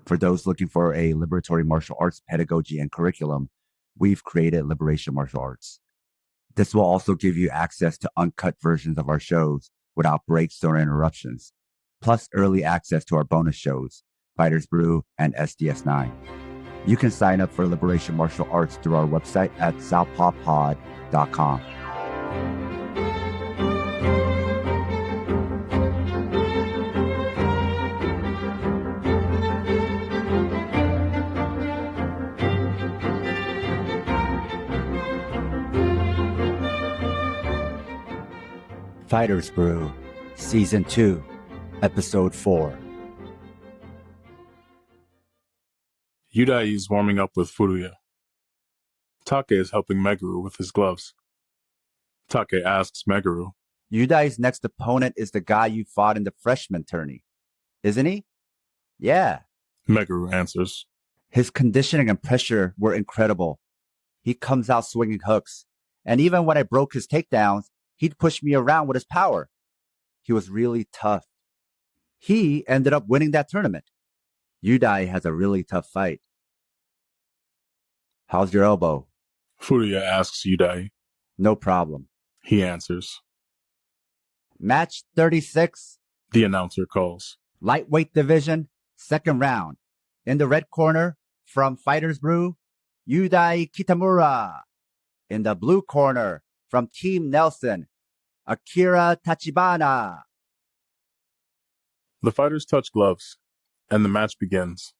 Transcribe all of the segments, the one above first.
For those looking for a liberatory martial arts pedagogy and curriculum, we've created Liberation Martial Arts. This will also give you access to uncut versions of our shows without breaks or interruptions, plus early access to our bonus shows, Fighters Brew and SDS9. You can sign up for Liberation Martial Arts through our website at southpawpod.com. Fighters Brew, Season 2, Episode 4. Yudai is warming up with Furuya. Take is helping Meguru with his gloves. Take asks Meguru, Yudai's next opponent is the guy you fought in the freshman tourney, isn't he? Yeah. Meguru answers. His conditioning and pressure were incredible. He comes out swinging hooks, and even when I broke his takedowns, he'd push me around with his power. He was really tough. He ended up winning that tournament. Yudai has a really tough fight. How's your elbow? Furuya asks Yudai. No problem. He answers. Match 36. The announcer calls. Lightweight division, second round. In the red corner, from Fighters Brew, Yudai Kitamura. In the blue corner, from Team Nelson, Akira Tachibana. The fighters touch gloves, and the match begins.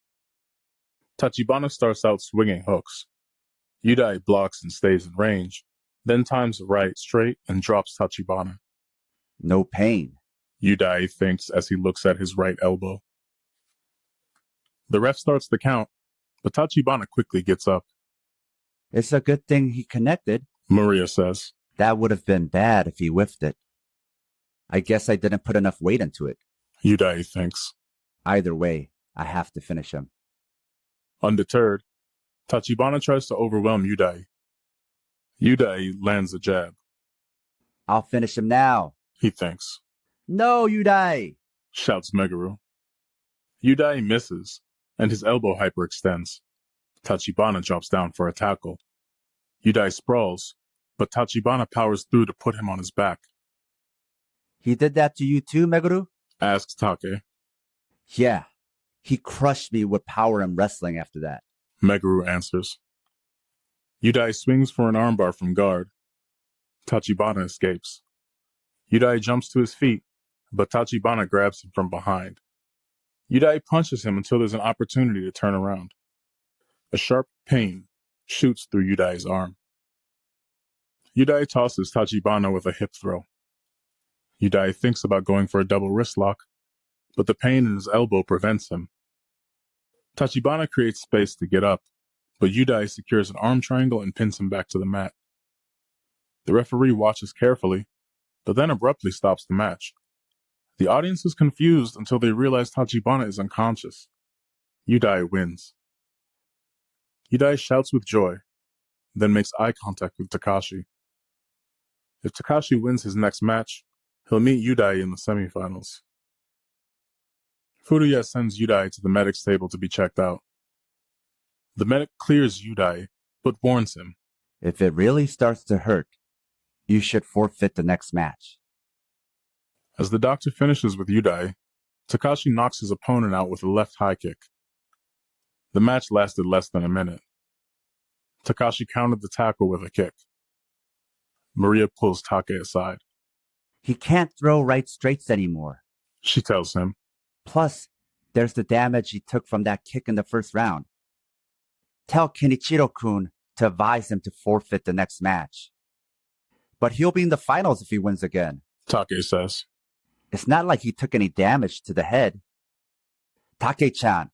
Tachibana starts out swinging hooks. Yudai blocks and stays in range, then times the right straight and drops Tachibana. No pain, Yudai thinks as he looks at his right elbow. The ref starts the count, but Tachibana quickly gets up. It's a good thing he connected, Maria says. That would have been bad if he whiffed it. I guess I didn't put enough weight into it. Yudai thinks. Either way, I have to finish him. Undeterred, Tachibana tries to overwhelm Yudai. Yudai lands a jab. I'll finish him now, he thinks. No, Yudai! Shouts Meguru. Yudai misses, and his elbow hyperextends. Tachibana drops down for a tackle. Yudai sprawls, but Tachibana powers through to put him on his back. He did that to you too, Meguru? Asks Take. Yeah, he crushed me with power and wrestling after that. Meguru answers. Yudai swings for an armbar from guard. Tachibana escapes. Yudai jumps to his feet, but Tachibana grabs him from behind. Yudai punches him until there's an opportunity to turn around. A sharp pain shoots through Yudai's arm. Yudai tosses Tachibana with a hip throw. Yudai thinks about going for a double wrist lock, but the pain in his elbow prevents him. Tachibana creates space to get up, but Yudai secures an arm triangle and pins him back to the mat. The referee watches carefully, but then abruptly stops the match. The audience is confused until they realize Tachibana is unconscious. Yudai wins. Yudai shouts with joy, then makes eye contact with Takashi. If Takashi wins his next match, he'll meet Yudai in the semifinals. Furuya sends Yudai to the medic's table to be checked out. The medic clears Yudai, but warns him. If it really starts to hurt, you should forfeit the next match. As the doctor finishes with Yudai, Takashi knocks his opponent out with a left high kick. The match lasted less than a minute. Takashi countered the tackle with a kick. Maria pulls Take aside. He can't throw right straights anymore, she tells him. Plus, there's the damage he took from that kick in the first round. Tell Kenichiro-kun to advise him to forfeit the next match. But he'll be in the finals if he wins again, Take says. It's not like he took any damage to the head. Take-chan,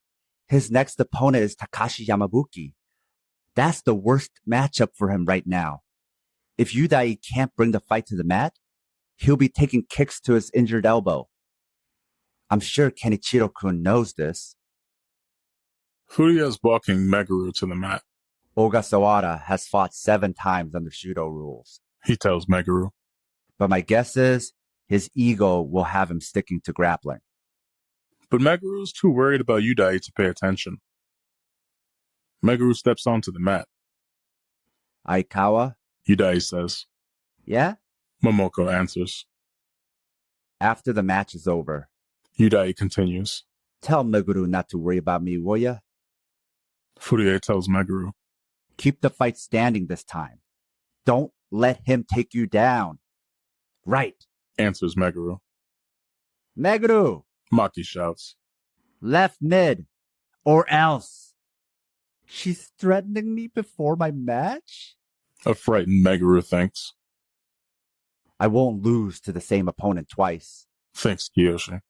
his next opponent is Takashi Yamabuki. That's the worst matchup for him right now. If Yudai can't bring the fight to the mat, he'll be taking kicks to his injured elbow. I'm sure Kenichiro-kun knows this. Furuya is walking Meguru to the mat. Ogasawara has fought 7 times under Shudo rules, he tells Meguru. But my guess is his ego will have him sticking to grappling. But Meguru is too worried about Yudai to pay attention. Meguru steps onto the mat. Aikawa? Yudai says. Yeah? Momoko answers. After the match is over, Yudai continues. tell Meguru not to worry about me, will ya? Furie tells Meguru. Keep the fight standing this time. Don't let him take you down. Right, Answers Meguru. Meguru! Maki shouts. Left mid, or else. She's threatening me before my match? A frightened Meguru thinks. I won't lose to the same opponent twice. Thinks Kiyoshi.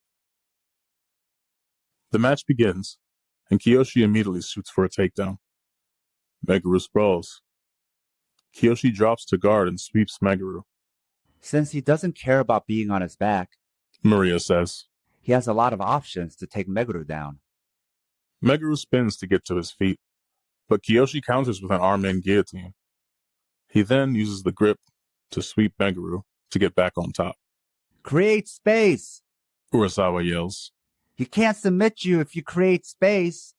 The match begins, and Kiyoshi immediately shoots for a takedown. Meguru sprawls. Kiyoshi drops to guard and sweeps Meguru. Since he doesn't care about being on his back, Maria says. he has a lot of options to take Meguru down. Meguru spins to get to his feet, but Kiyoshi counters with an arm-in guillotine. He then uses the grip to sweep Meguru to get back on top. Create space! Urasawa yells. He can't submit you if you create space.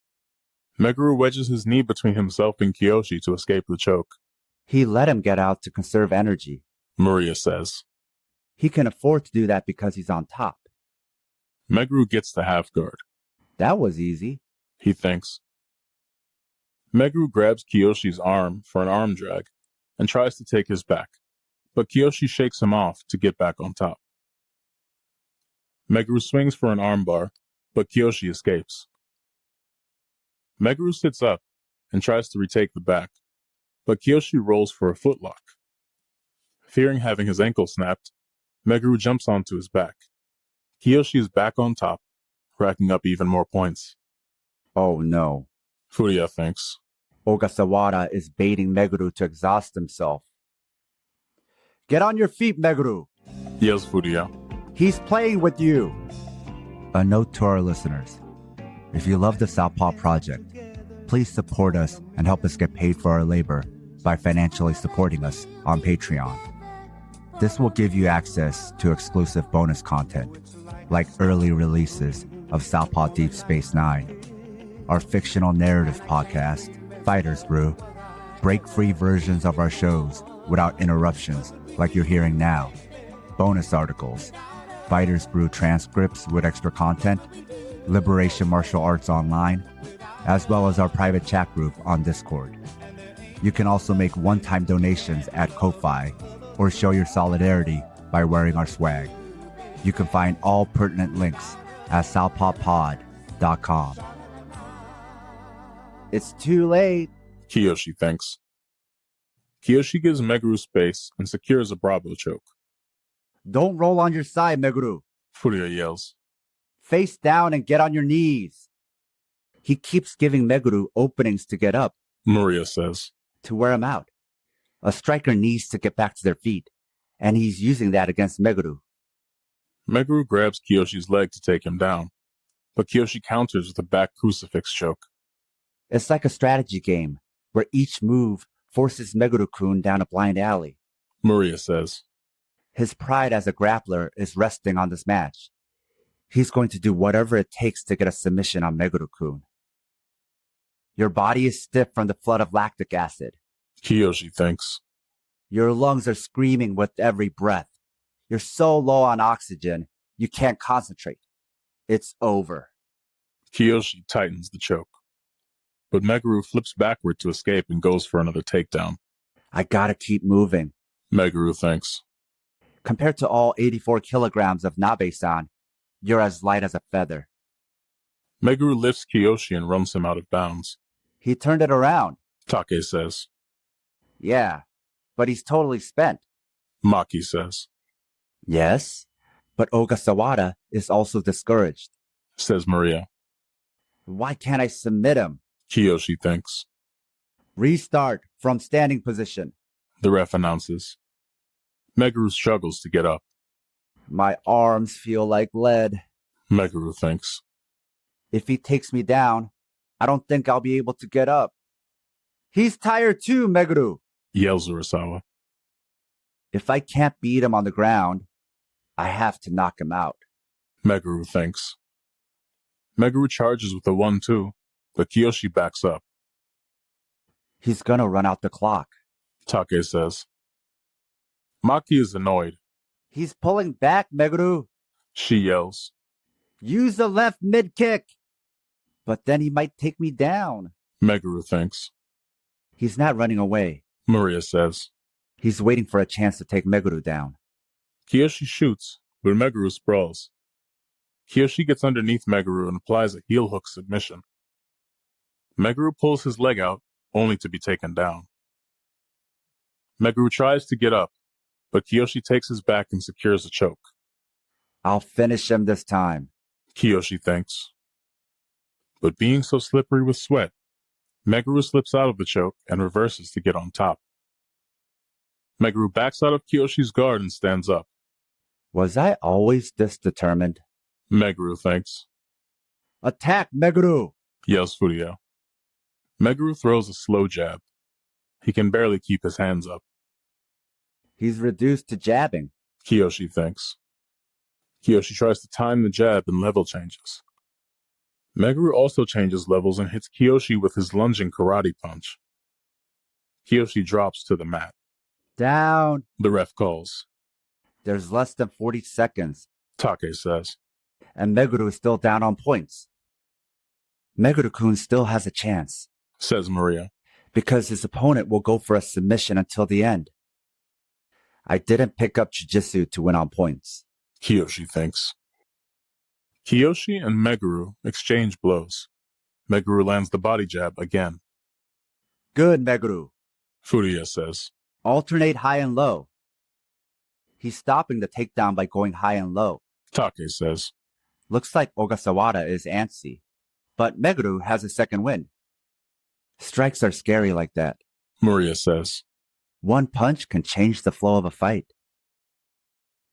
Meguru wedges his knee between himself and Kiyoshi to escape the choke. He let him get out to conserve energy. Maria says. He can afford to do that because he's on top. Meguru gets the half guard. That was easy. He thinks. Meguru grabs Kiyoshi's arm for an arm drag and tries to take his back, but Kiyoshi shakes him off to get back on top. Meguru swings for an armbar, but Kiyoshi escapes. Meguru sits up and tries to retake the back, but Kiyoshi rolls for a footlock. Fearing having his ankle snapped, Meguru jumps onto his back. Kiyoshi is back on top, racking up even more points. Oh no. Furia thinks. Ogasawara is baiting Meguru to exhaust himself. Get on your feet, Meguru! Yells Furia. He's playing with you! A note to our listeners. If you love the Southpaw Project, please support us and help us get paid for our labor by financially supporting us on Patreon. This will give you access to exclusive bonus content, like early releases of Southpaw Deep Space Nine, our fictional narrative podcast, Fighters Brew, break-free versions of our shows without interruptions like you're hearing now, bonus articles, Fighters Brew transcripts with extra content, Liberation Martial Arts Online, as well as our private chat group on Discord. You can also make one-time donations at Ko-Fi or show your solidarity by wearing our swag. You can find all pertinent links at southpawpod.com. It's too late, Kiyoshi thinks. Kiyoshi gives Meguru space and secures a Bravo choke. Don't roll on your side, Meguru. Furia yells. Face down and get on your knees. He keeps giving Meguru openings to get up, Maria says. to wear him out. A striker needs to get back to their feet, and he's using that against Meguru. Meguru grabs Kiyoshi's leg to take him down, but Kiyoshi counters with a back crucifix choke. It's like a strategy game, where each move forces Meguru-kun down a blind alley. Maria says. His pride as a grappler is resting on this match. He's going to do whatever it takes to get a submission on Meguru-kun. Your body is stiff from the flood of lactic acid. Kiyoshi thinks. Your lungs are screaming with every breath. You're so low on oxygen, you can't concentrate. It's over. Kiyoshi tightens the choke. But Meguru flips backward to escape and goes for another takedown. I gotta keep moving. Meguru thinks. Compared to all 84 kilograms of Nabe-san, you're as light as a feather. Meguru lifts Kiyoshi and runs him out of bounds. He turned it around. Take says. Yeah, but he's totally spent. Maki says. Yes, but Ogasawara is also discouraged. Says Maria. Why can't I submit him? Kiyoshi thinks. Restart from standing position. The ref announces. Meguru struggles to get up. My arms feel like lead. Meguru thinks. If he takes me down, I don't think I'll be able to get up. He's tired too, Meguru. Yells Urasawa. If I can't beat him on the ground, I have to knock him out. Meguru thinks. Meguru charges with a 1-2, but Kiyoshi backs up. He's gonna run out the clock. Take says. Maki is annoyed. He's pulling back, Meguru. She yells. Use the left mid kick. But then he might take me down. Meguru thinks. He's not running away. Maria says. He's waiting for a chance to take Meguru down. Kiyoshi shoots, but Meguru sprawls. Kiyoshi gets underneath Meguru and applies a heel hook submission. Meguru pulls his leg out, only to be taken down. Meguru tries to get up, but Kiyoshi takes his back and secures a choke. I'll finish him this time, Kiyoshi thinks. But being so slippery with sweat, Meguru slips out of the choke and reverses to get on top. Meguru backs out of Kiyoshi's guard and stands up. Was I always this determined? Meguru thinks. Attack, Meguru! Yells Furuya. Meguru throws a slow jab. He can barely keep his hands up. He's reduced to jabbing, Kiyoshi thinks. Kiyoshi tries to time the jab and level changes. Meguru also changes levels and hits Kiyoshi with his lunging karate punch. Kiyoshi drops to the mat. Down. The ref calls. There's less than 40 seconds. Take says. And Meguru is still down on points. Meguru-kun still has a chance. Says Maria. Because his opponent will go for a submission until the end. I didn't pick up jiu-jitsu to win on points. Kiyoshi thinks. Kiyoshi and Meguru exchange blows. Meguru lands the body jab again. Good, Meguru. Furuya says. Alternate high and low. He's stopping the takedown by going high and low. Take says. Looks like Ogasawara is antsy, but Meguru has a second win. Strikes are scary like that. Maria says. One punch can change the flow of a fight.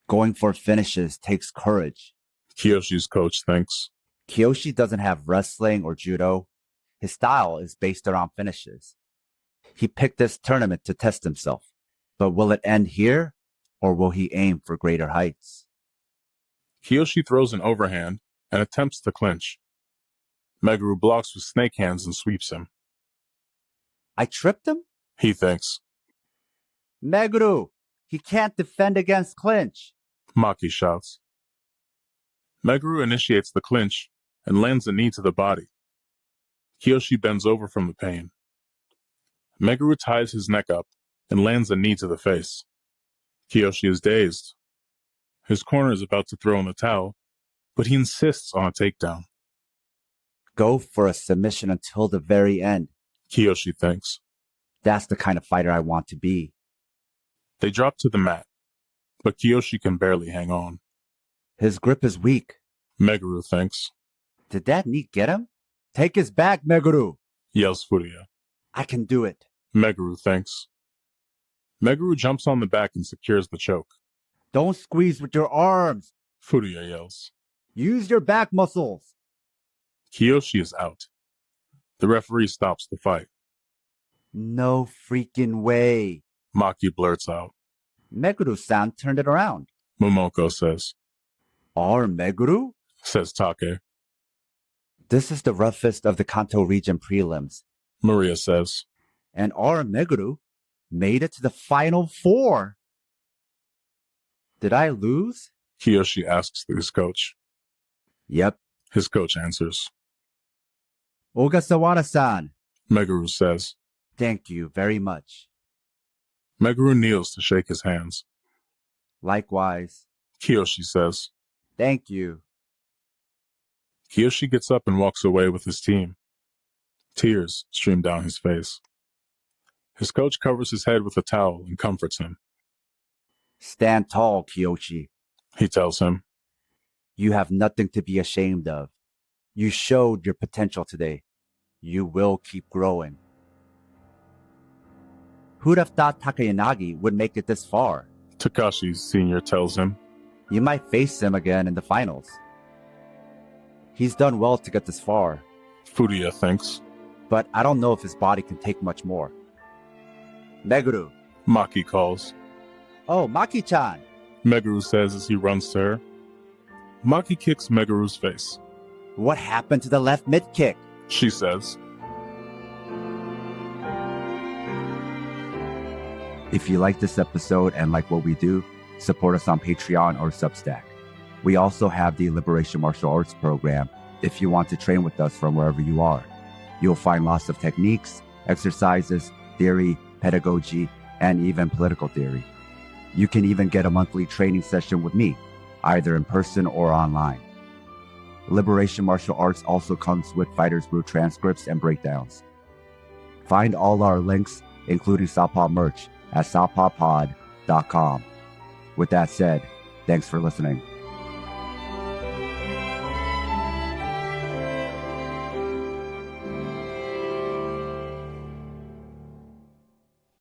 Going for finishes takes courage. Kiyoshi's coach thinks. Kiyoshi doesn't have wrestling or judo. His style is based around finishes. He picked this tournament to test himself. But will it end here, or will he aim for greater heights? Kiyoshi throws an overhand and attempts to clinch. Meguru blocks with snake hands and sweeps him. I tripped him? He thinks. Meguru, he can't defend against clinch. Maki shouts. Meguru initiates the clinch and lands a knee to the body. Kiyoshi bends over from the pain. Meguru ties his neck up and lands a knee to the face. Kiyoshi is dazed. His corner is about to throw in the towel, but he insists on a takedown. Go for a submission until the very end. Kiyoshi thinks. That's the kind of fighter I want to be. They drop to the mat, but Kiyoshi can barely hang on. His grip is weak. Meguru thinks. Did that knee get him? Take his back, Meguru. Yells Furuya. I can do it. Meguru thinks. Meguru jumps on the back and secures the choke. Don't squeeze with your arms. Furuya yells. Use your back muscles. Kiyoshi is out. The referee stops the fight. No freaking way. Maki blurts out. Meguru-san turned it around. Momoko says. Our Meguru? Says Take. This is the roughest of the Kanto region prelims. Maria says. And our Meguru made it to the final four. Did I lose? Kiyoshi asks his coach. Yep. His coach answers. Ogasawara-san. Meguru says. Thank you very much. Meguru kneels to shake his hands. Likewise. Kiyoshi says. Thank you. Kiyoshi gets up and walks away with his team. Tears stream down his face. His coach covers his head with a towel and comforts him. Stand tall, Kiyoshi. He tells him. You have nothing to be ashamed of. You showed your potential today. You will keep growing. Who'd have thought Takayanagi would make it this far? Takashi Sr. tells him. You might face him again in the finals. He's done well to get this far. Furuya thinks. But I don't know if his body can take much more. Meguru. Maki calls. Oh, Maki-chan. Meguru says as he runs to her. Maki kicks Meguru's face. What happened to the left mid kick? she says. If you like this episode and like what we do, support us on Patreon or Substack. We also have the Liberation Martial Arts program if you want to train with us from wherever you are. You'll find lots of techniques, exercises, theory, pedagogy, and even political theory. You can even get a monthly training session with me, either in person or online. Liberation Martial Arts also comes with Fighters Brew transcripts and breakdowns. Find all our links, including Southpaw merch, at southpawpod.com. With that said, thanks for listening.